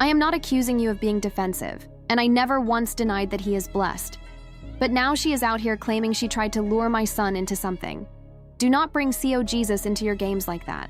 I am not accusing you of being defensive, and I never once denied that he is blessed. But now she is out here claiming she tried to lure my son into something. Do not bring CO Jesus into your games like that.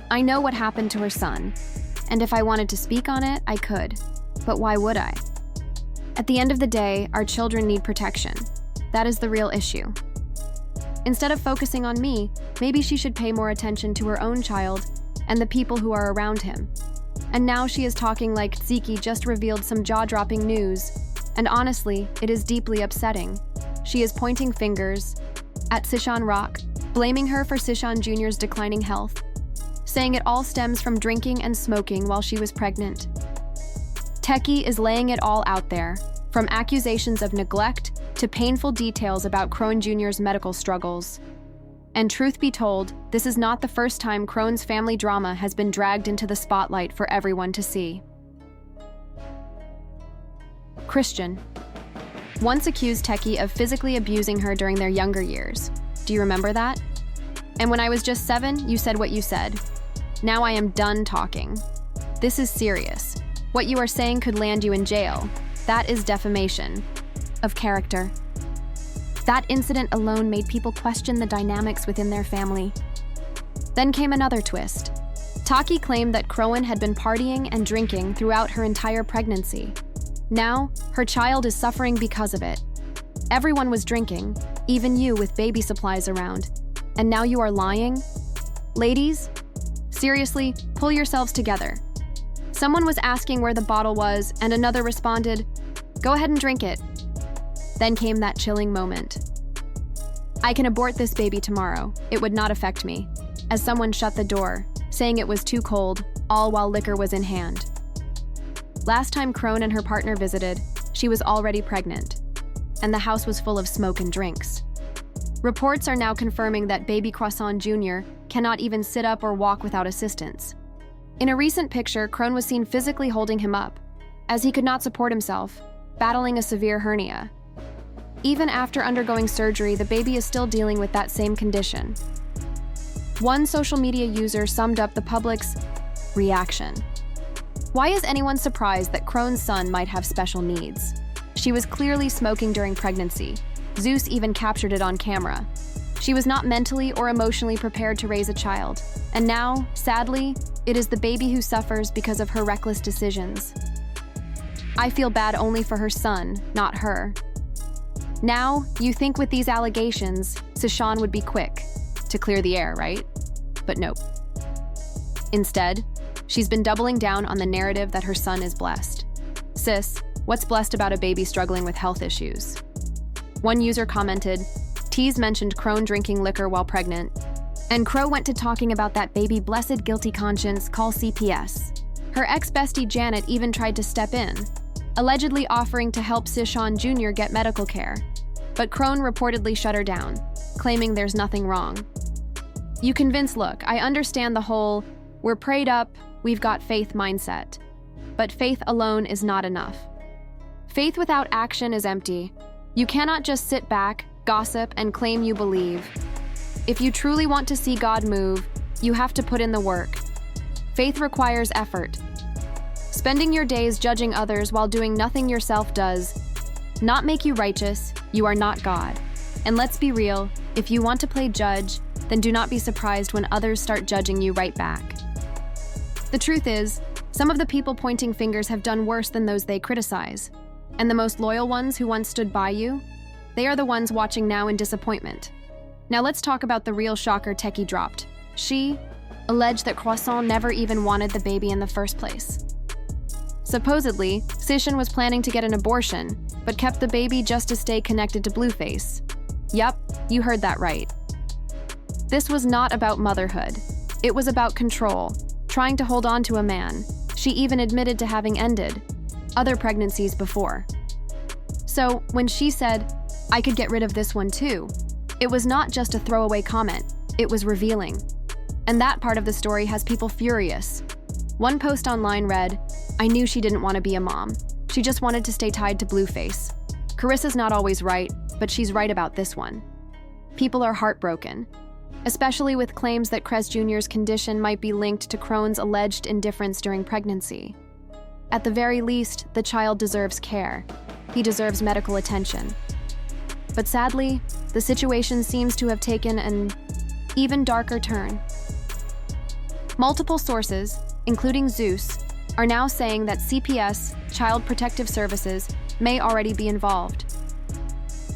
I know what happened to her son, and if I wanted to speak on it, I could. But why would I? At the end of the day, our children need protection. That is the real issue. Instead of focusing on me, maybe she should pay more attention to her own child and the people who are around him. And now she is talking like Tesehki just revealed some jaw-dropping news. And honestly, it is deeply upsetting. She is pointing fingers at Sishan Rock, blaming her for Sishan Jr.'s declining health, saying it all stems from drinking and smoking while she was pregnant. Tesehki is laying it all out there, from accusations of neglect to painful details about Krohn Jr.'s medical struggles. And truth be told, this is not the first time Krohn's family drama has been dragged into the spotlight for everyone to see. Christian once accused Tesehki of physically abusing her during their younger years. Do you remember that? And when I was just 7, you said what you said. Now I am done talking. This is serious. What you are saying could land you in jail. That is defamation of character. That incident alone made people question the dynamics within their family. Then came another twist. Tesehki claimed that Krohn had been partying and drinking throughout her entire pregnancy. Now, her child is suffering because of it. Everyone was drinking, even you with baby supplies around. And now you are lying? Ladies, seriously, pull yourselves together. Someone was asking where the bottle was, and another responded, "Go ahead and drink it." Then came that chilling moment. "I can abort this baby tomorrow. It would not affect me," as someone shut the door, saying it was too cold, all while liquor was in hand. Last time Krohn and her partner visited, she was already pregnant, and the house was full of smoke and drinks. Reports are now confirming that baby Croissant Jr. cannot even sit up or walk without assistance. In a recent picture, Krohn was seen physically holding him up, as he could not support himself, battling a severe hernia. Even after undergoing surgery, the baby is still dealing with that same condition. One social media user summed up the public's reaction. Why is anyone surprised that Krohn's son might have special needs? She was clearly smoking during pregnancy. Zeus even captured it on camera. She was not mentally or emotionally prepared to raise a child. And now, sadly, it is the baby who suffers because of her reckless decisions. I feel bad only for her son, not her. Now, you think with these allegations, Sishan would be quick to clear the air, right? But nope. Instead, she's been doubling down on the narrative that her son is blessed. Sis, what's blessed about a baby struggling with health issues? One user commented, Tease mentioned Krohn drinking liquor while pregnant, and Crow went to talking about that baby blessed guilty conscience, call CPS. Her ex-bestie Janet even tried to step in, allegedly offering to help Sishan Jr. get medical care, but Krohn reportedly shut her down, claiming there's nothing wrong. You convince, look, I understand the whole, we're prayed up, we've got faith mindset, but faith alone is not enough. Faith without action is empty. You cannot just sit back, gossip, and claim you believe. If you truly want to see God move, you have to put in the work. Faith requires effort. Spending your days judging others while doing nothing yourself does not make you righteous. You are not God. And let's be real, if you want to play judge, then do not be surprised when others start judging you right back. The truth is, some of the people pointing fingers have done worse than those they criticize. And the most loyal ones who once stood by you, they are the ones watching now in disappointment. Now let's talk about the real shocker Tesehki dropped. She alleged that Croissant never even wanted the baby in the first place. Supposedly, Sishan was planning to get an abortion, but kept the baby just to stay connected to Blueface. Yup, you heard that right. This was not about motherhood. It was about control, trying to hold on to a man. She even admitted to having ended other pregnancies before. So when she said, I could get rid of this one too, it was not just a throwaway comment, it was revealing. And that part of the story has people furious. One post online read, I knew she didn't want to be a mom. She just wanted to stay tied to Blueface. Carissa's not always right, but she's right about this one. People are heartbroken, especially with claims that Kress Jr.'s condition might be linked to Krohn's alleged indifference during pregnancy. At the very least, the child deserves care. He deserves medical attention. But sadly, the situation seems to have taken an even darker turn. Multiple sources, including Zeus, are now saying that CPS, Child Protective Services, may already be involved.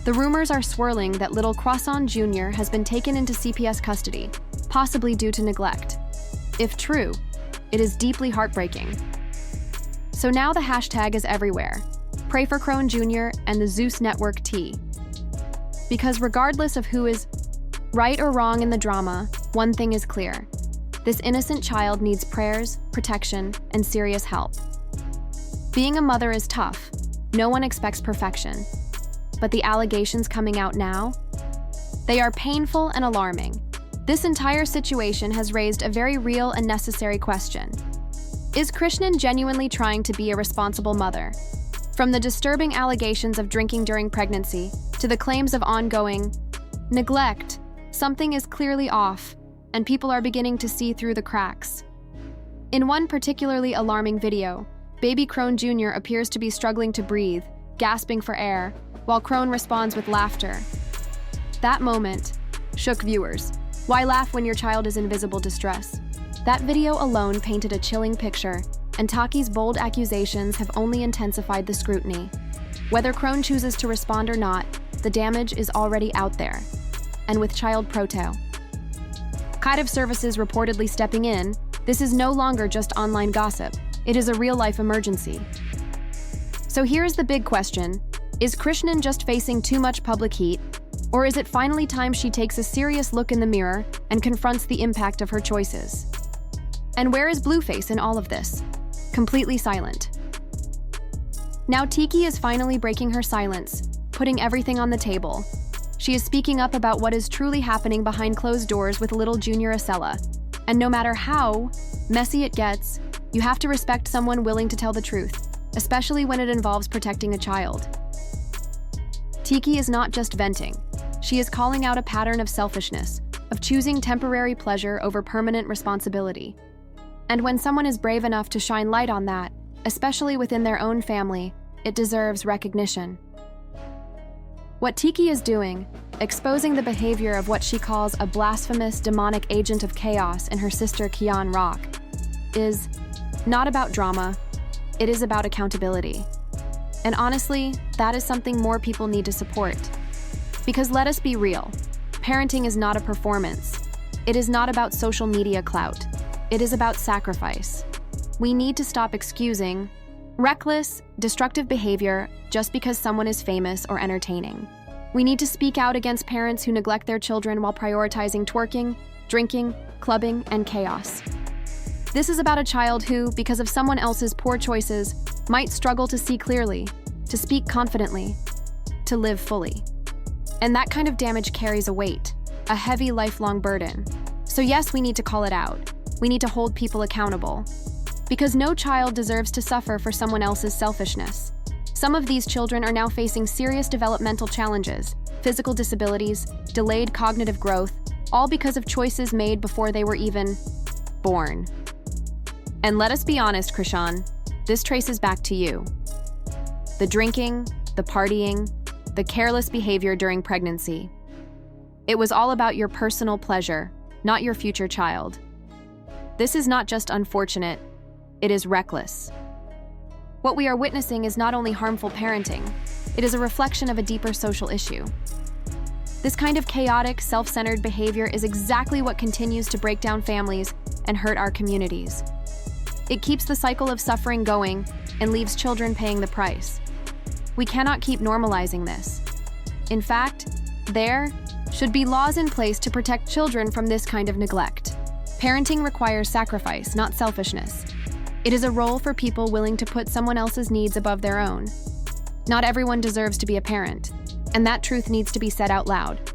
The rumors are swirling that little Croissant Jr. has been taken into CPS custody, possibly due to neglect. If true, it is deeply heartbreaking. So now the hashtag is everywhere. Pray for Crone Jr. and the Zeus Network T. Because regardless of who is right or wrong in the drama, one thing is clear. This innocent child needs prayers, protection, and serious help. Being a mother is tough. No one expects perfection. But the allegations coming out now? They are painful and alarming. This entire situation has raised a very real and necessary question. Is Krishnan genuinely trying to be a responsible mother? From the disturbing allegations of drinking during pregnancy to the claims of ongoing neglect, something is clearly off, and people are beginning to see through the cracks. In one particularly alarming video, baby Crone Jr. appears to be struggling to breathe, gasping for air, while Crone responds with laughter. That moment shook viewers. Why laugh when your child is in visible distress? That video alone painted a chilling picture, and Taki's bold accusations have only intensified the scrutiny. Whether Crone chooses to respond or not, the damage is already out there. And with Child Proto Protective Services reportedly stepping in, this is no longer just online gossip. It is a real-life emergency. So here's the big question. Is Krishnan just facing too much public heat? Or is it finally time she takes a serious look in the mirror and confronts the impact of her choices? And where is Blueface in all of this? Completely silent. Now Tiki is finally breaking her silence, putting everything on the table. She is speaking up about what is truly happening behind closed doors with little Junior Acela. And no matter how messy it gets, you have to respect someone willing to tell the truth, especially when it involves protecting a child. Tiki is not just venting. She is calling out a pattern of selfishness, of choosing temporary pleasure over permanent responsibility. And when someone is brave enough to shine light on that, especially within their own family, it deserves recognition. What Tiki is doing, exposing the behavior of what she calls a blasphemous, demonic agent of chaos in her sister Kian Rock, is not about drama, it is about accountability. And honestly, that is something more people need to support. Because let us be real, parenting is not a performance. It is not about social media clout. It is about sacrifice. We need to stop excusing reckless, destructive behavior just because someone is famous or entertaining. We need to speak out against parents who neglect their children while prioritizing twerking, drinking, clubbing, and chaos. This is about a child who, because of someone else's poor choices, might struggle to see clearly, to speak confidently, to live fully. And that kind of damage carries a weight, a heavy lifelong burden. So yes, we need to call it out. We need to hold people accountable. Because no child deserves to suffer for someone else's selfishness. Some of these children are now facing serious developmental challenges, physical disabilities, delayed cognitive growth, all because of choices made before they were even born. And let us be honest, Krishan, this traces back to you. The drinking, the partying, the careless behavior during pregnancy. It was all about your personal pleasure, not your future child. This is not just unfortunate, it is reckless. What we are witnessing is not only harmful parenting, it is a reflection of a deeper social issue. This kind of chaotic, self-centered behavior is exactly what continues to break down families and hurt our communities. It keeps the cycle of suffering going and leaves children paying the price. We cannot keep normalizing this. In fact, there should be laws in place to protect children from this kind of neglect. Parenting requires sacrifice, not selfishness. It is a role for people willing to put someone else's needs above their own. Not everyone deserves to be a parent, and that truth needs to be said out loud.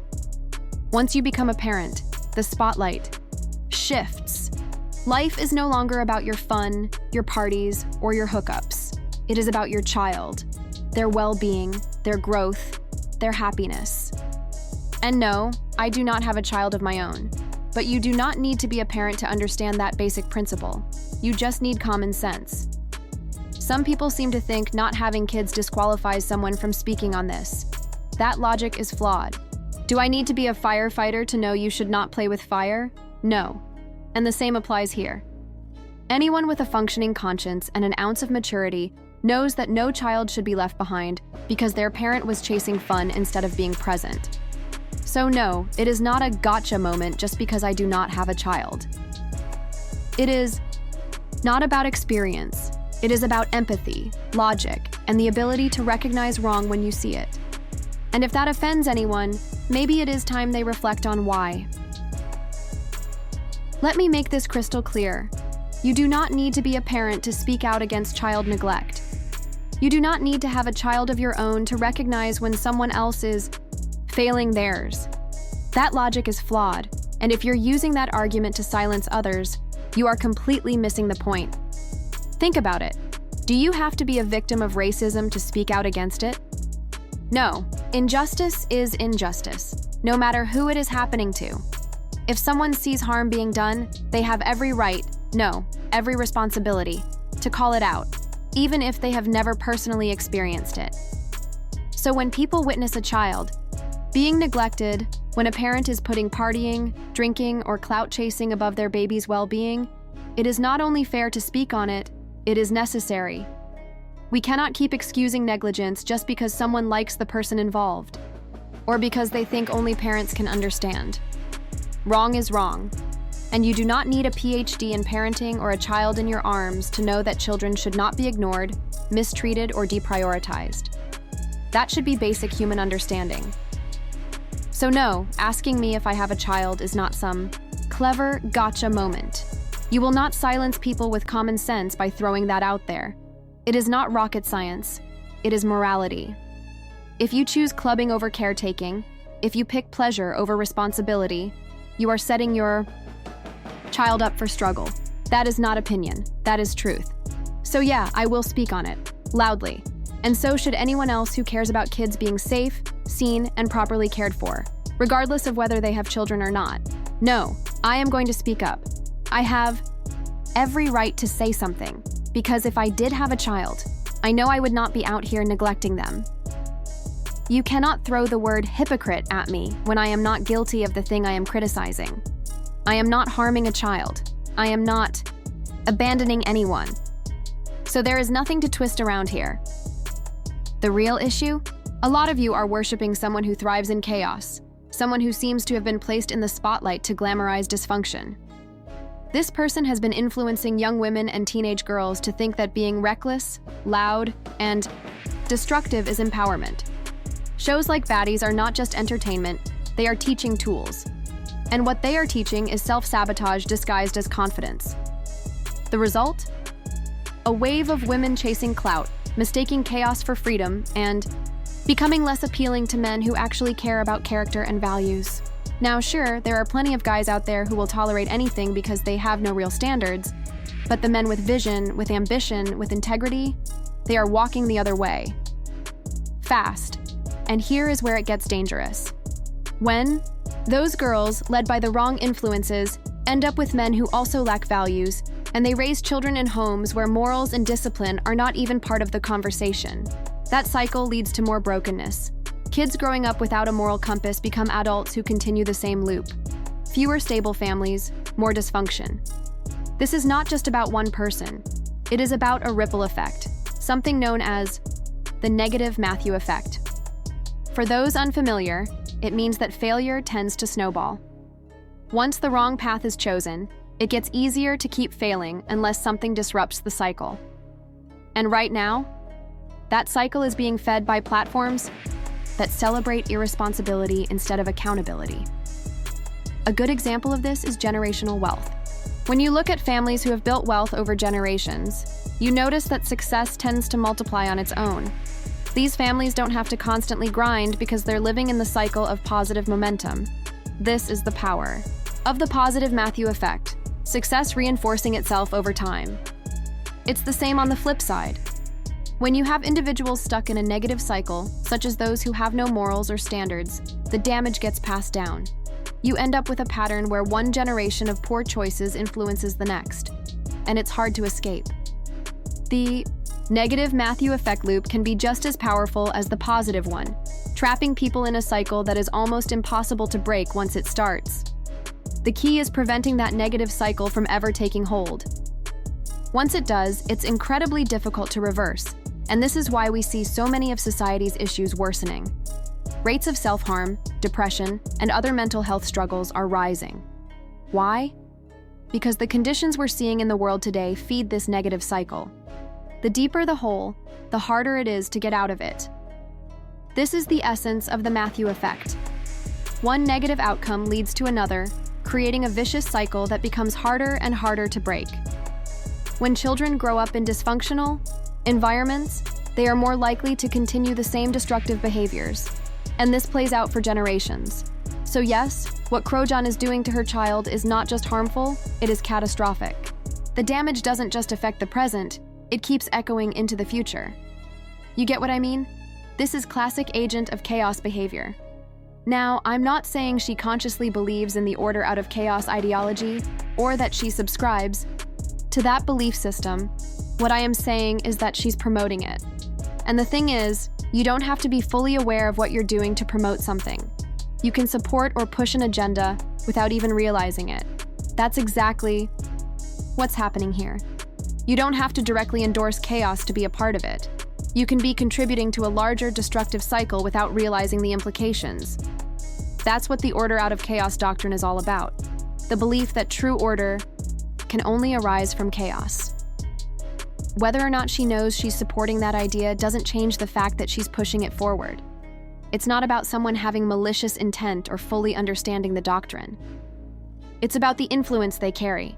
Once you become a parent, the spotlight shifts. Life is no longer about your fun, your parties, or your hookups. It is about your child, their well-being, their growth, their happiness. And no, I do not have a child of my own, but you do not need to be a parent to understand that basic principle. You just need common sense. Some people seem to think not having kids disqualifies someone from speaking on this. That logic is flawed. Do I need to be a firefighter to know you should not play with fire? No. And the same applies here. Anyone with a functioning conscience and an ounce of maturity knows that no child should be left behind because their parent was chasing fun instead of being present. So no, it is not a gotcha moment just because I do not have a child. It is not about experience. It is about empathy, logic, and the ability to recognize wrong when you see it. And if that offends anyone, maybe it is time they reflect on why. Let me make this crystal clear. You do not need to be a parent to speak out against child neglect. You do not need to have a child of your own to recognize when someone else is failing theirs. That logic is flawed, and if you're using that argument to silence others, you are completely missing the point. Think about it. Do you have to be a victim of racism to speak out against it? No, injustice is injustice, no matter who it is happening to. If someone sees harm being done, they have every right, no, every responsibility, to call it out, even if they have never personally experienced it. So when people witness a child being neglected, when a parent is putting partying, drinking, or clout chasing above their baby's well-being, it is not only fair to speak on it, it is necessary. We cannot keep excusing negligence just because someone likes the person involved, or because they think only parents can understand. Wrong is wrong, and you do not need a PhD in parenting or a child in your arms to know that children should not be ignored, mistreated, or deprioritized. That should be basic human understanding. So no, asking me if I have a child is not some clever gotcha moment. You will not silence people with common sense by throwing that out there. It is not rocket science. It is morality. If you choose clubbing over caretaking, if you pick pleasure over responsibility, you are setting your child up for struggle. That is not opinion. That is truth. So yeah, I will speak on it, loudly. And so should anyone else who cares about kids being safe, seen, and properly cared for, regardless of whether they have children or not. No, I am going to speak up. I have every right to say something, because if I did have a child, I know I would not be out here neglecting them. You cannot throw the word hypocrite at me when I am not guilty of the thing I am criticizing. I am not harming a child. I am not abandoning anyone. So there is nothing to twist around here. The real issue? A lot of you are worshiping someone who thrives in chaos, someone who seems to have been placed in the spotlight to glamorize dysfunction. This person has been influencing young women and teenage girls to think that being reckless, loud, and destructive is empowerment. Shows like Baddies are not just entertainment, they are teaching tools. And what they are teaching is self-sabotage disguised as confidence. The result? A wave of women chasing clout, mistaking chaos for freedom, and becoming less appealing to men who actually care about character and values. Now sure, there are plenty of guys out there who will tolerate anything because they have no real standards, but the men with vision, with ambition, with integrity, they are walking the other way. Fast. And here is where it gets dangerous. When those girls, led by the wrong influences, end up with men who also lack values, and they raise children in homes where morals and discipline are not even part of the conversation. That cycle leads to more brokenness. Kids growing up without a moral compass become adults who continue the same loop. Fewer stable families, more dysfunction. This is not just about one person. It is about a ripple effect, something known as the negative Matthew effect. For those unfamiliar, it means that failure tends to snowball. Once the wrong path is chosen, it gets easier to keep failing unless something disrupts the cycle. And right now, that cycle is being fed by platforms that celebrate irresponsibility instead of accountability. A good example of this is generational wealth. When you look at families who have built wealth over generations, you notice that success tends to multiply on its own. These families don't have to constantly grind because they're living in the cycle of positive momentum. This is the power of the positive Matthew effect, success reinforcing itself over time. It's the same on the flip side. When you have individuals stuck in a negative cycle, such as those who have no morals or standards, the damage gets passed down. You end up with a pattern where one generation of poor choices influences the next, and it's hard to escape. The Negative Matthew effect loop can be just as powerful as the positive one, trapping people in a cycle that is almost impossible to break once it starts. The key is preventing that negative cycle from ever taking hold. Once it does, it's incredibly difficult to reverse, and this is why we see so many of society's issues worsening. Rates of self-harm, depression, and other mental health struggles are rising. Why? Because the conditions we're seeing in the world today feed this negative cycle. The deeper the hole, the harder it is to get out of it. This is the essence of the Matthew effect. One negative outcome leads to another, creating a vicious cycle that becomes harder and harder to break. When children grow up in dysfunctional environments, they are more likely to continue the same destructive behaviors, and this plays out for generations. So yes, what Krojan is doing to her child is not just harmful, it is catastrophic. The damage doesn't just affect the present, it keeps echoing into the future. You get what I mean? This is classic agent of chaos behavior. Now, I'm not saying she consciously believes in the order out of chaos ideology, or that she subscribes to that belief system. What I am saying is that she's promoting it. And the thing is, you don't have to be fully aware of what you're doing to promote something. You can support or push an agenda without even realizing it. That's exactly what's happening here. You don't have to directly endorse chaos to be a part of it. You can be contributing to a larger destructive cycle without realizing the implications. That's what the order out of chaos doctrine is all about. The belief that true order can only arise from chaos. Whether or not she knows she's supporting that idea doesn't change the fact that she's pushing it forward. It's not about someone having malicious intent or fully understanding the doctrine. It's about the influence they carry.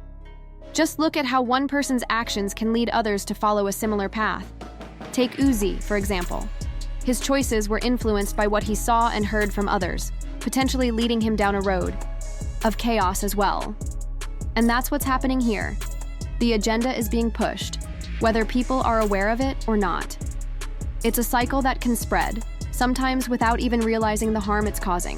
Just look at how one person's actions can lead others to follow a similar path. Take Uzi, for example. His choices were influenced by what he saw and heard from others, potentially leading him down a road of chaos as well. And that's what's happening here. The agenda is being pushed, whether people are aware of it or not. It's a cycle that can spread, sometimes without even realizing the harm it's causing.